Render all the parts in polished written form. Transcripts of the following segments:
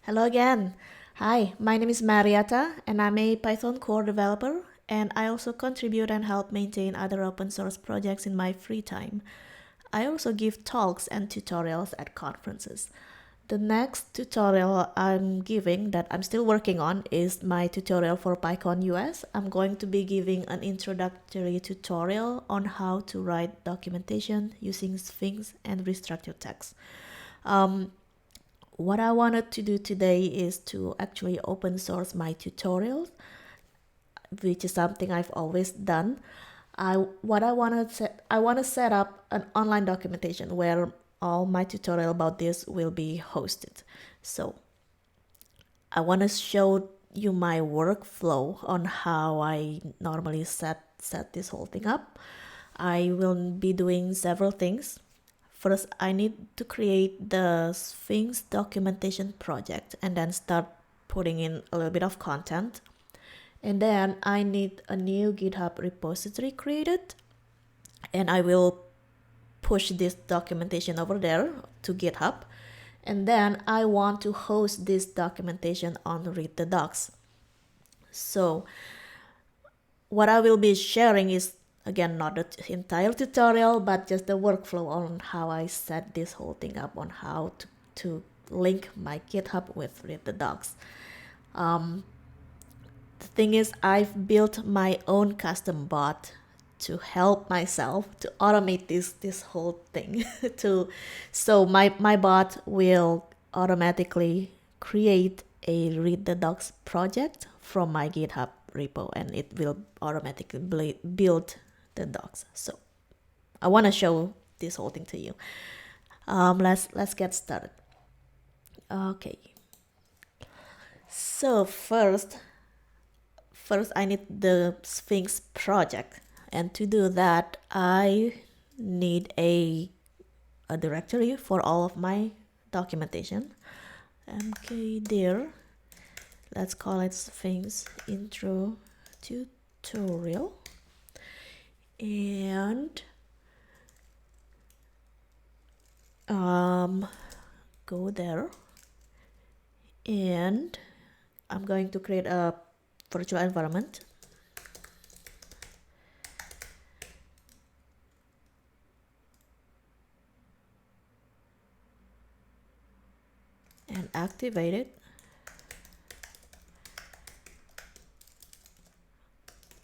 Hello again. Hi, my name is Marietta and I'm a Python core developer, and I also contribute and help maintain other open source projects in my free time. I also give talks and tutorials at conferences. The next tutorial I'm giving that I'm still working on is my tutorial for PyCon US. I'm going to be giving an introductory tutorial on how to write documentation using Sphinx and restructured text. What I wanted to do today is to actually open source my tutorials, which is something I've always done. I want to set up an online documentation where all my tutorial about this will be hosted. So I want to show you my workflow on how I normally set this whole thing up. I will be doing several things. First, I need to create the Sphinx documentation project and then start putting in a little bit of content. And then I need a new GitHub repository created, and I will push this documentation over there to GitHub. And then I want to host this documentation on ReadTheDocs. So what I will be sharing is, again, not the entire tutorial, but just the workflow on how I set this whole thing up, on how to link my GitHub with ReadTheDocs. The thing is, I've built my own custom bot to help myself to automate this whole thing. So my bot will automatically create a read the docs project from my GitHub repo, and it will automatically build the docs. So I want to show this whole thing to you. Let's get started. Okay. So first I need the Sphinx project, and to do that I need a directory for all of my documentation. Okay, there, let's call it Sphinx intro tutorial, and go there, and I'm going to create a virtual environment. And activate it.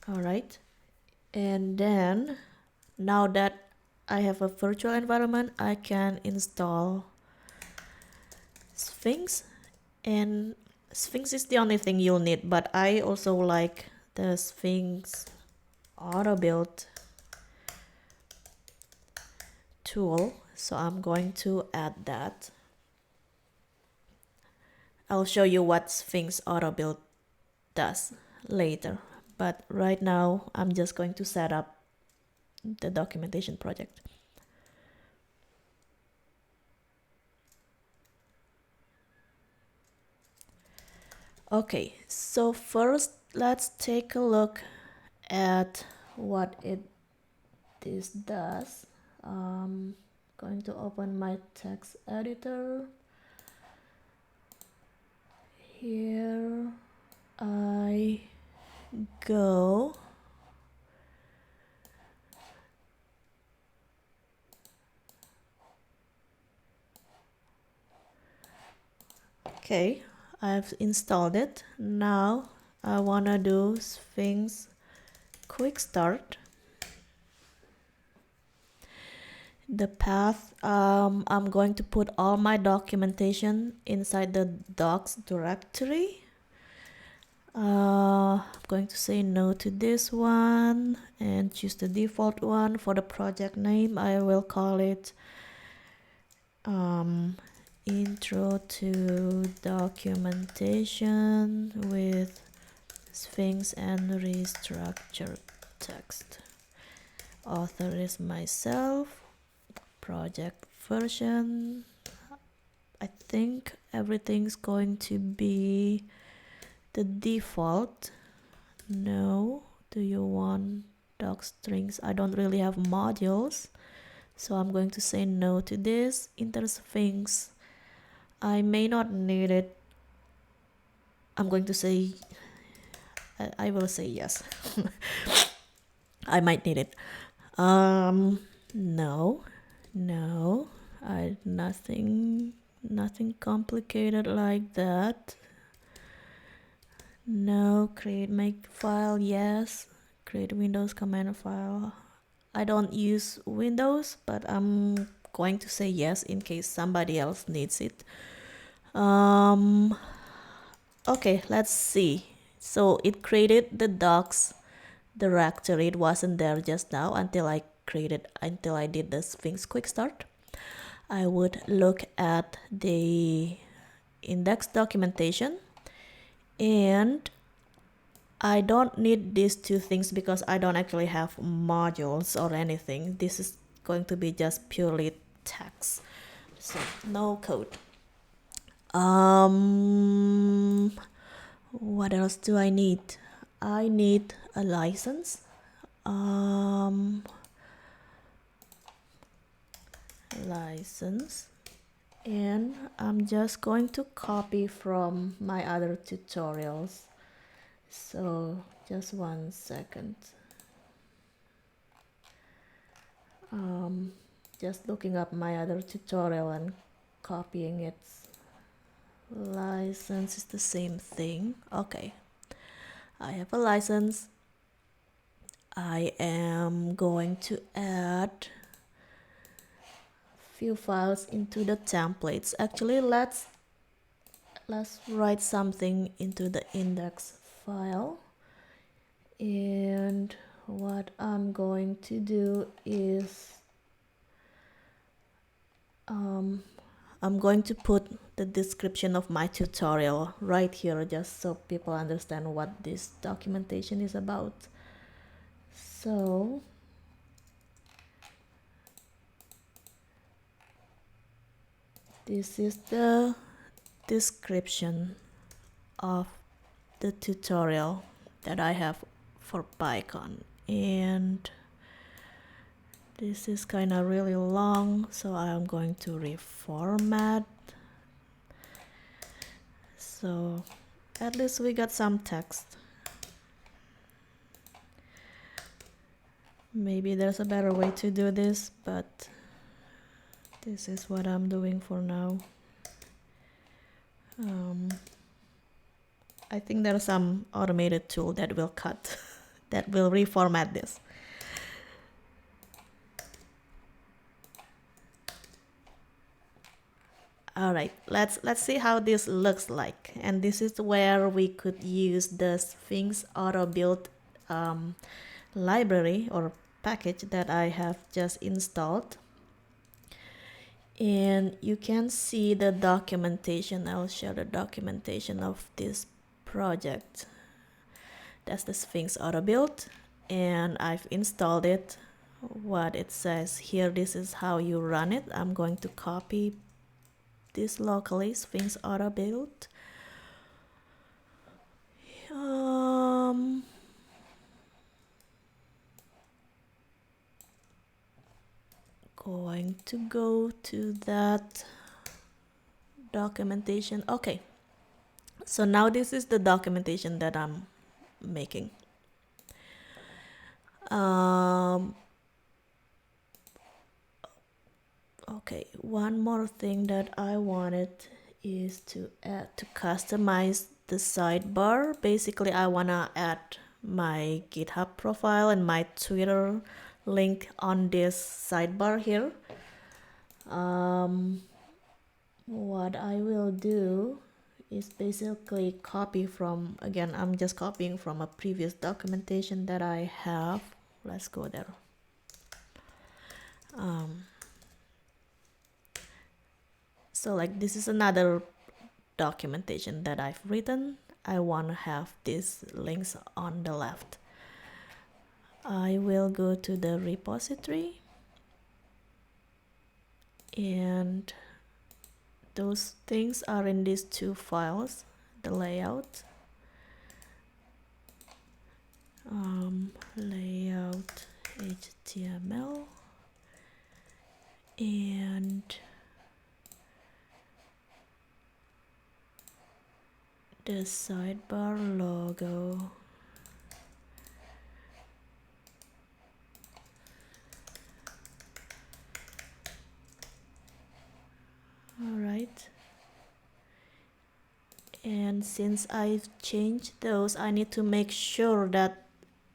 All right. And then now that I have a virtual environment, I can install Sphinx. And Sphinx is the only thing you'll need, but I also like the Sphinx auto build tool, so I'm going to add that. I'll show you what Sphinx auto build does later, but right now I'm just going to set up the documentation project. Okay, so first let's take a look at what this does. Going to open my text editor. Here I go. Okay, I've installed it. Now I wanna do Sphinx quick start. The path, I'm going to put all my documentation inside the docs directory. I'm going to say no to this one and choose the default one. For the project name, I will call it intro to documentation with Sphinx and restructured text. Author is myself. Project version, I think everything's going to be the default. No, do you want doc strings? I don't really have modules, so I'm going to say no to this. Enter Sphinx. I may not need it I'm going to say, I will say yes. I might need it. No, nothing complicated like that. No, create make file, yes. Create Windows command file. I don't use Windows, but I'm going to say yes in case somebody else needs it. Okay, let's see. So it created the docs directory. It wasn't there just now until I did the Sphinx quick start. I would look at the index documentation, and I don't need these two things because I don't actually have modules or anything. This is going to be just purely text, so no code. What else do I need? I need a license. License, and I'm just going to copy from my other tutorials. So just 1 second. Just looking up my other tutorial and copying it. License is the same thing. Okay, I have a license. I am going to add few files into the templates. Actually, let's write something into the index file. And what I'm going to do is I'm going to put the description of my tutorial right here just so people understand what this documentation is about. So this is the description of the tutorial that I have for PyCon, and this is kind of really long, so I'm going to reformat. So at least we got some text. Maybe there's a better way to do this, but this is what I'm doing for now. I think there's some automated tool that will cut, that will reformat this. All right, let's see how this looks like. And this is where we could use the Sphinx auto build library or package that I have just installed. And you can see the documentation. I'll share the documentation of this project. That's the Sphinx auto build, and I've installed it. What it says here, this is how you run it. I'm going to copy this locally, Sphinx auto build. Going to go to that documentation. Okay, so now this is the documentation that I'm making. Okay, one more thing that I wanted is to customize the sidebar. Basically, I wanna add my GitHub profile and my Twitter link on this sidebar here. What I will do is basically copy from, again, I'm just copying from a previous documentation that I have. Let's go there. So like this is another documentation that I've written. I want to have these links on the left. I will go to the repository, and those things are in these two files, the layout, layout HTML, and the sidebar logo. All right. And since I've changed those, I need to make sure that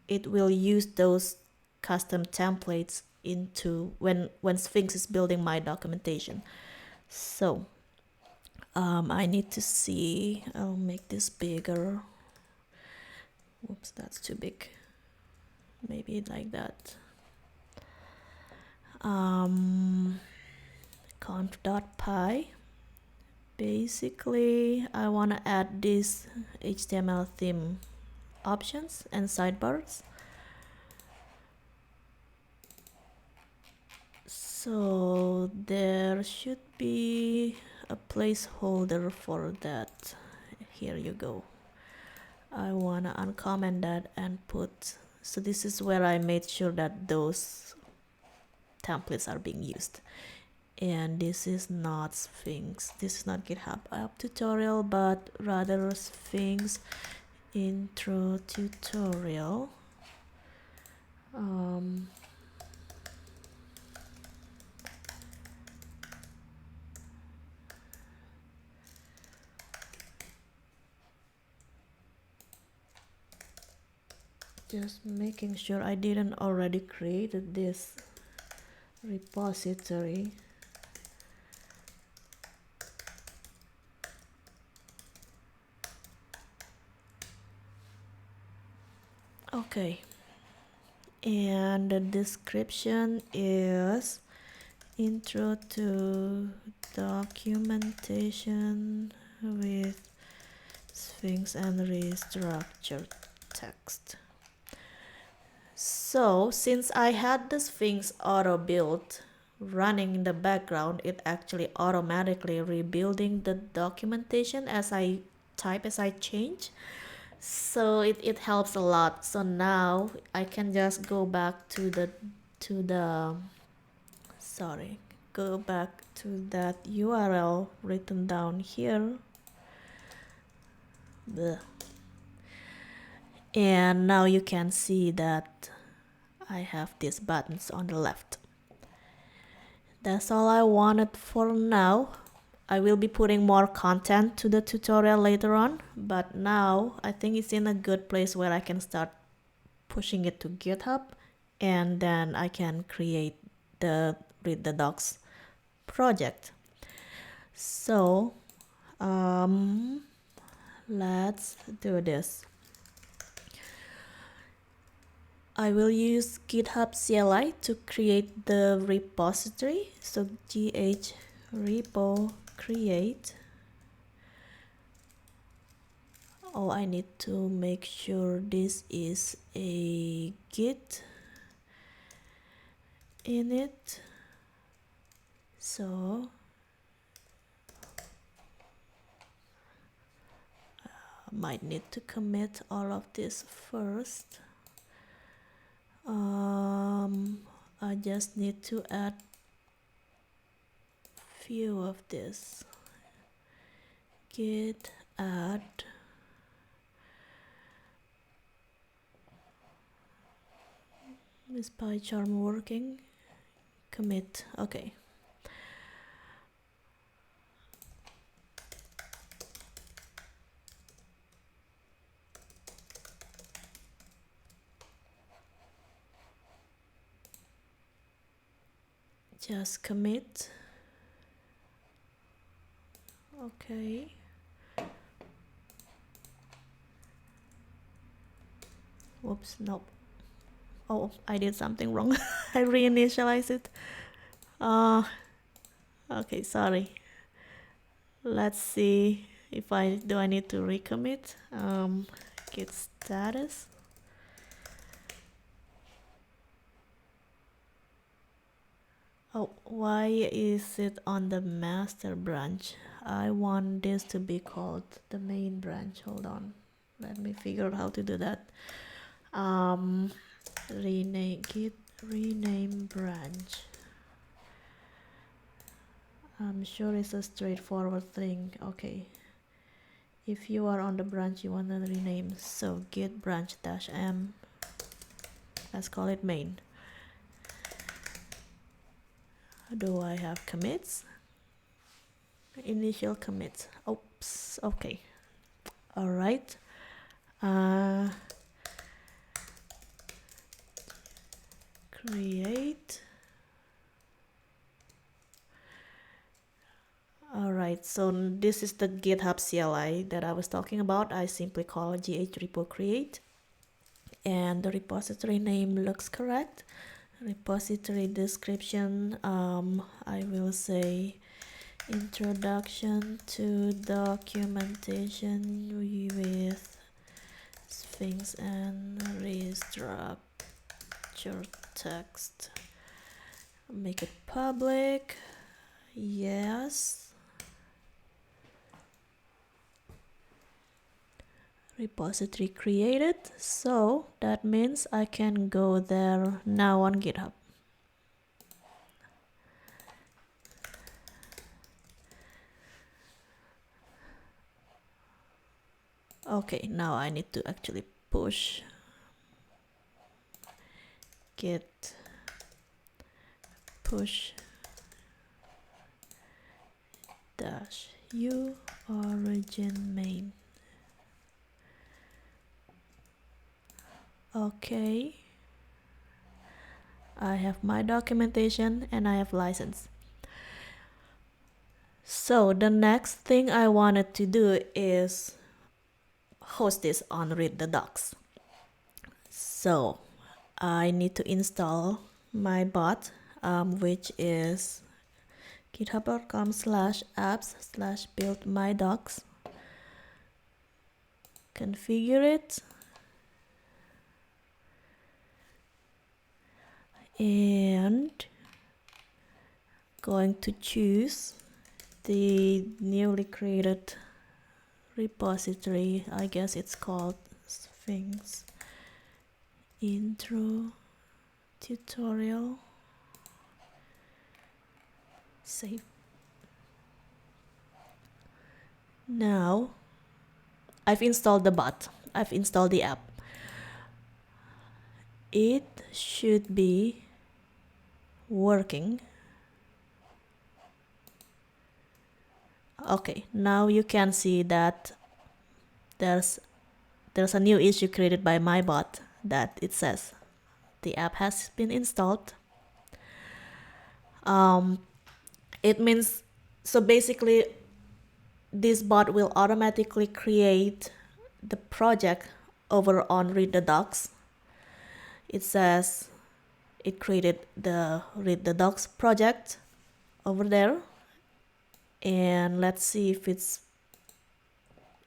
it will use those custom templates into when Sphinx is building my documentation. So I need to see, I'll make this bigger. Whoops, that's too big. Maybe like that. Conf.py. Basically, I want to add these HTML theme options and sidebars. So there should be a placeholder for that. Here you go. I want to uncomment that and put, so this is where I made sure that those templates are being used. And this is not Sphinx, this is not GitHub app tutorial, but rather Sphinx intro tutorial. Just making sure I didn't already created this repository. Okay, and the description is intro to documentation with Sphinx and restructured text. So since I had the Sphinx auto build running in the background, it actually automatically rebuilding the documentation as I type, as I change. So it helps a lot. So now I can just go back to the go back to that URL written down here. Blech. And now you can see that I have these buttons on the left. That's all I wanted for now. I will be putting more content to the tutorial later on, but now I think it's in a good place where I can start pushing it to GitHub, and then I can create the Read the Docs project. So let's do this. I will use GitHub CLI to create the repository. So gh repo create. Oh, I need to make sure this is a Git init. So I might need to commit all of this first. I just need to add few of this. Git add is PyCharm working? Commit. Okay. Just commit. Okay. Whoops, nope. Oh, I did something wrong. I reinitialized it. Okay, sorry. Let's see if I need to recommit. Git status. Oh, why is it on the master branch? I want this to be called the main branch. Hold on, let me figure out how to do that. Git rename branch. I'm sure it's a straightforward thing. Okay, If you are on the branch you want to rename, so git branch -m, let's call it main. Do I have commits? Initial commits. Oops. Okay. All right. Create. All right. So this is the GitHub CLI that I was talking about. I simply call gh repo create, and the repository name looks correct. Repository description, I will say introduction to documentation with Sphinx and restructure text. Make it public. Yes. Repository created, so that means I can go there now on GitHub. Okay, now I need to actually push git push -u origin main. Okay, I have my documentation and I have license. So the next thing I wanted to do is host this on ReadTheDocs. So I need to install my bot, which is github.com/apps/buildmydocs. Configure it. And going to choose the newly created repository. I guess it's called Sphinx intro tutorial. Save. Now I've installed the bot. I've installed the app. It should be working. Okay, now you can see that there's a new issue created by my bot that it says the app has been installed. It means, so basically this bot will automatically create the project over on ReadTheDocs. It says it created the ReadTheDocs project over there, and let's see if it's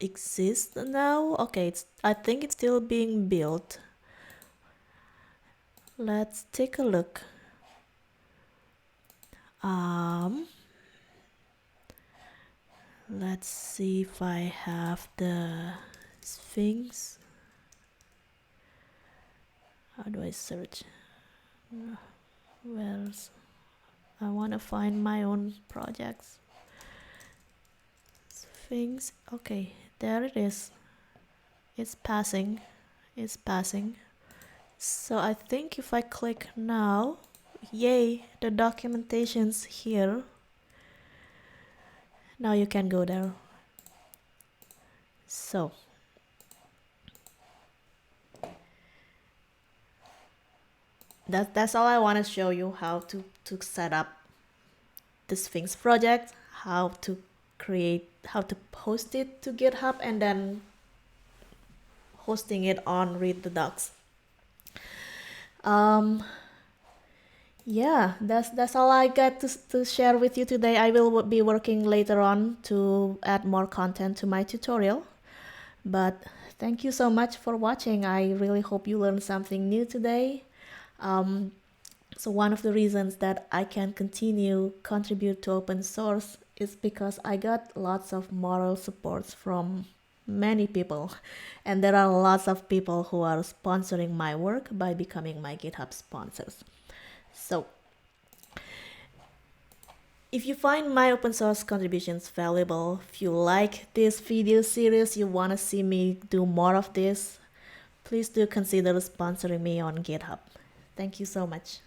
exists now. Okay, I think it's still being built. Let's take a look. Let's see if I have the Sphinx. How do I search? Where's, I want to find my own projects. Sphinx. Okay, there it is. It's passing. It's passing. So I think if I click now, yay, the documentation's here. Now you can go there. So that's all I want to show you, how to set up the Sphinx project, how to post it to GitHub, and then hosting it on ReadTheDocs. Yeah, that's all I got to share with you today. I will be working later on to add more content to my tutorial. But thank you so much for watching. I really hope you learned something new today. So one of the reasons that I can continue contribute to open source is because I got lots of moral supports from many people, and there are lots of people who are sponsoring my work by becoming my GitHub sponsors. So If you find my open source contributions valuable, if you like this video series, you want to see me do more of this, please do consider sponsoring me on GitHub. Thank you so much.